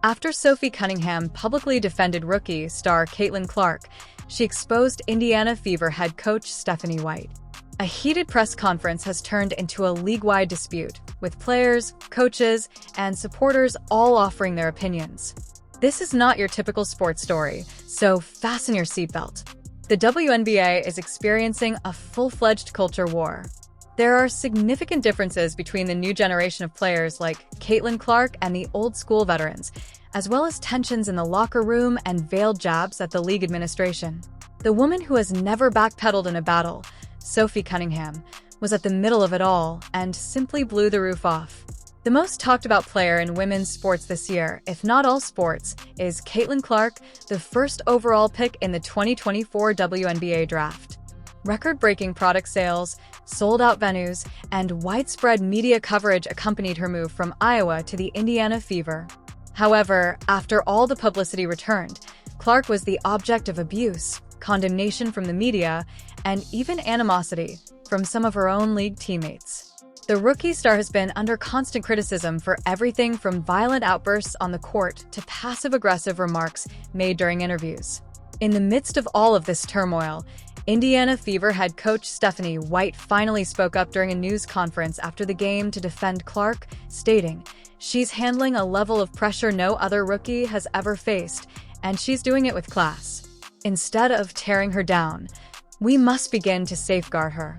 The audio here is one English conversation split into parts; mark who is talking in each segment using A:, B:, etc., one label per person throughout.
A: After Sophie Cunningham publicly defended rookie star Caitlin Clark, she exposed Indiana Fever head coach Stephanie White. A heated press conference has turned into a league-wide dispute, with players, coaches, and supporters all offering their opinions. This is not your typical sports story, so fasten your seatbelt. The WNBA is experiencing a full-fledged culture war. There are significant differences between the new generation of players like Caitlin Clark and the old-school veterans, as well as tensions in the locker room and veiled jabs at the league administration. The woman who has never backpedaled in a battle, Sophie Cunningham, was at the middle of it all and simply blew the roof off. The most talked about player in women's sports this year, if not all sports, is Caitlin Clark, the first overall pick in the 2024 WNBA draft. Record-breaking product sales, sold-out venues, and widespread media coverage accompanied her move from Iowa to the Indiana Fever. However, after all the publicity returned, Clark was the object of abuse, condemnation from the media, and even animosity from some of her own league teammates. The rookie star has been under constant criticism for everything from violent outbursts on the court to passive-aggressive remarks made during interviews. In the midst of all of this turmoil, Indiana Fever head coach Stephanie White finally spoke up during a news conference after the game to defend Clark, stating, "She's handling a level of pressure no other rookie has ever faced, and she's doing it with class. Instead of tearing her down, we must begin to safeguard her."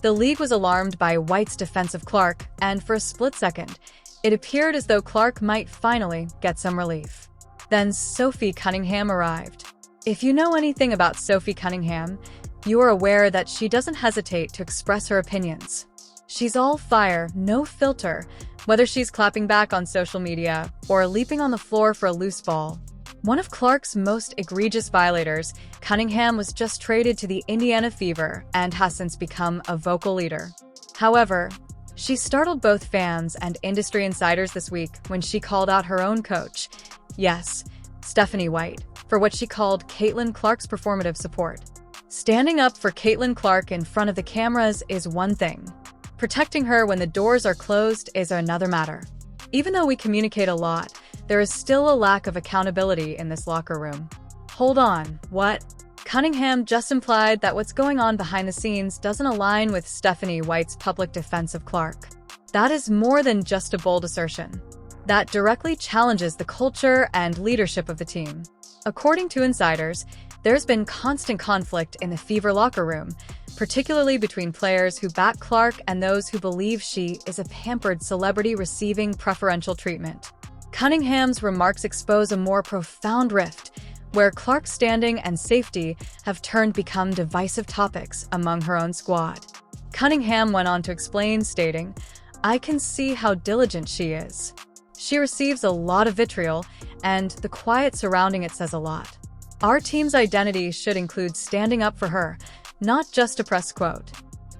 A: The league was alarmed by White's defense of Clark, and for a split second, it appeared as though Clark might finally get some relief. Then Sophie Cunningham arrived. If you know anything about Sophie Cunningham, you are aware that she doesn't hesitate to express her opinions. She's all fire, no filter, whether she's clapping back on social media or leaping on the floor for a loose ball. One of Clark's most egregious violators, Cunningham was just traded to the Indiana Fever and has since become a vocal leader. However, she startled both fans and industry insiders this week when she called out her own coach, yes, Stephanie White, for what she called Caitlin Clark's performative support. Standing up for Caitlin Clark in front of the cameras is one thing. Protecting her when the doors are closed is another matter. Even though we communicate a lot, there is still a lack of accountability in this locker room. Hold on, what? Cunningham just implied that what's going on behind the scenes doesn't align with Stephanie White's public defense of Clark. That is more than just a bold assertion. That directly challenges the culture and leadership of the team. According to insiders, there's been constant conflict in the Fever locker room, particularly between players who back Clark and those who believe she is a pampered celebrity receiving preferential treatment. Cunningham's remarks expose a more profound rift, where Clark's standing and safety have become divisive topics among her own squad. Cunningham went on to explain, stating, "I can see how diligent she is. She receives a lot of vitriol, and the quiet surrounding it says a lot. Our team's identity should include standing up for her, not just a press quote."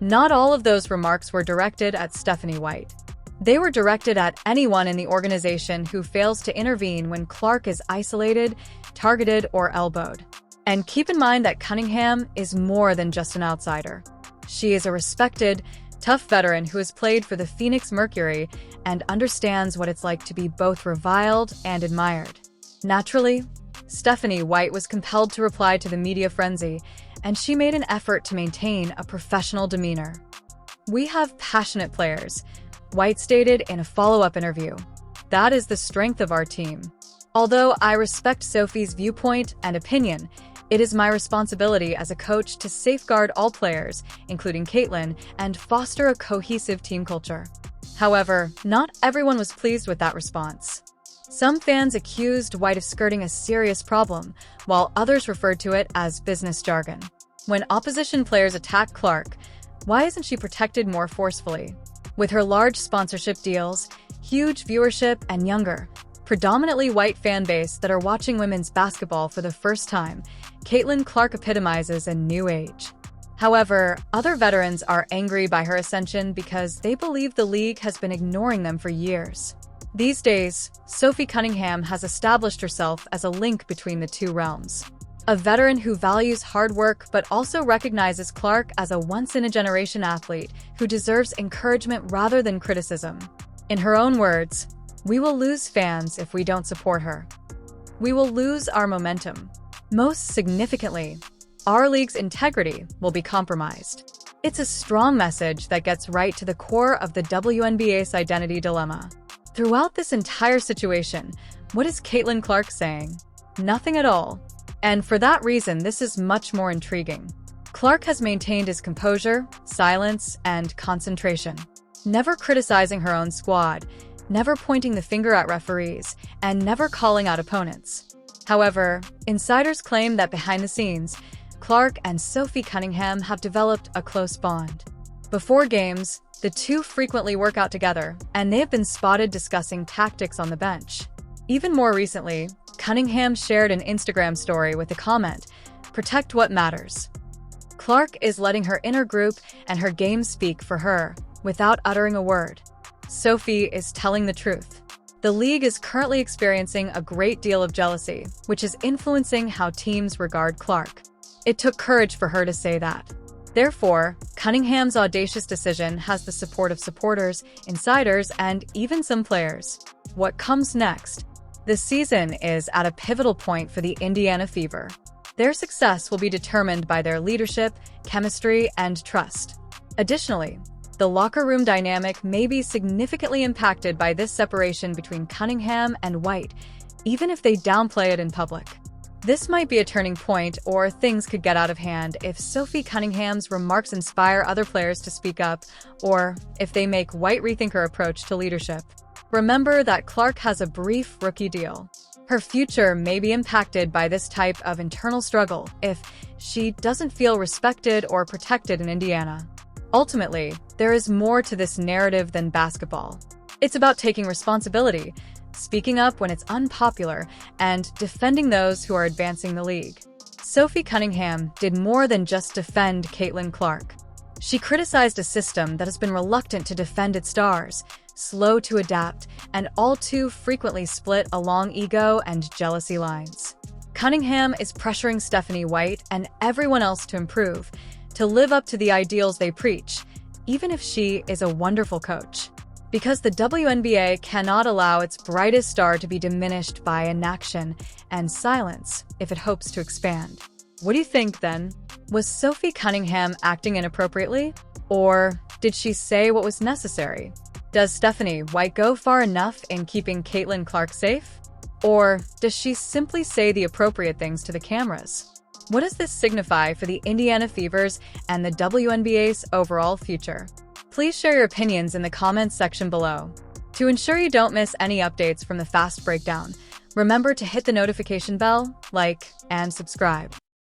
A: Not all of those remarks were directed at Stephanie White. They were directed at anyone in the organization who fails to intervene when Clark is isolated, targeted, or elbowed. And keep in mind that Cunningham is more than just an outsider. She is a respected, tough veteran who has played for the Phoenix Mercury and understands what it's like to be both reviled and admired. Naturally, Stephanie White was compelled to reply to the media frenzy, and she made an effort to maintain a professional demeanor. "We have passionate players," White stated in a follow-up interview. "That is the strength of our team. Although I respect Sophie's viewpoint and opinion, it is my responsibility as a coach to safeguard all players, including Caitlin, and foster a cohesive team culture." However, not everyone was pleased with that response. Some fans accused White of skirting a serious problem, while others referred to it as business jargon. When opposition players attack Clark, why isn't she protected more forcefully? With her large sponsorship deals, huge viewership, and younger, predominantly white fan base that are watching women's basketball for the first time, Caitlin Clark epitomizes a new age. However, other veterans are angry by her ascension because they believe the league has been ignoring them for years. These days, Sophie Cunningham has established herself as a link between the two realms. A veteran who values hard work but also recognizes Clark as a once-in-a-generation athlete who deserves encouragement rather than criticism. In her own words, We will lose fans if we don't support her. We will lose our momentum. Most significantly, our league's integrity will be compromised. It's a strong message that gets right to the core of the WNBA's identity dilemma. Throughout this entire situation, what is Caitlin Clark saying? Nothing at all. And for that reason, this is much more intriguing. Clark has maintained his composure, silence, and concentration, never criticizing her own squad, never pointing the finger at referees, and never calling out opponents. However, insiders claim that behind the scenes, Clark and Sophie Cunningham have developed a close bond. Before games, the two frequently work out together, and they have been spotted discussing tactics on the bench. Even more recently, Cunningham shared an Instagram story with the comment, "Protect what matters." Clark is letting her inner group and her game speak for her, without uttering a word. Sophie is telling the truth. The league is currently experiencing a great deal of jealousy, which is influencing how teams regard Clark. It took courage for her to say that. Therefore, Cunningham's audacious decision has the support of supporters, insiders, and even some players. What comes next? The season is at a pivotal point for the Indiana Fever. Their success will be determined by their leadership, chemistry, and trust. Additionally, the locker room dynamic may be significantly impacted by this separation between Cunningham and White, even if they downplay it in public. This might be a turning point, or things could get out of hand if Sophie Cunningham's remarks inspire other players to speak up, or if they make White rethink her approach to leadership. Remember that Clark has a brief rookie deal. Her future may be impacted by this type of internal struggle if she doesn't feel respected or protected in Indiana. Ultimately, there is more to this narrative than basketball. It's about taking responsibility, speaking up when it's unpopular, and defending those who are advancing the league. Sophie Cunningham did more than just defend Caitlin Clark. She criticized a system that has been reluctant to defend its stars, slow to adapt, and all too frequently split along ego and jealousy lines. Cunningham is pressuring Stephanie White and everyone else to improve, to live up to the ideals they preach, even if she is a wonderful coach. Because the WNBA cannot allow its brightest star to be diminished by inaction and silence if it hopes to expand. What do you think, then? Was Sophie Cunningham acting inappropriately? Or did she say what was necessary? Does Stephanie White go far enough in keeping Caitlin Clark safe? Or does she simply say the appropriate things to the cameras? What does this signify for the Indiana Fevers and the WNBA's overall future? Please share your opinions in the comments section below. To ensure you don't miss any updates from the Fast Breakdown, remember to hit the notification bell, like, and subscribe.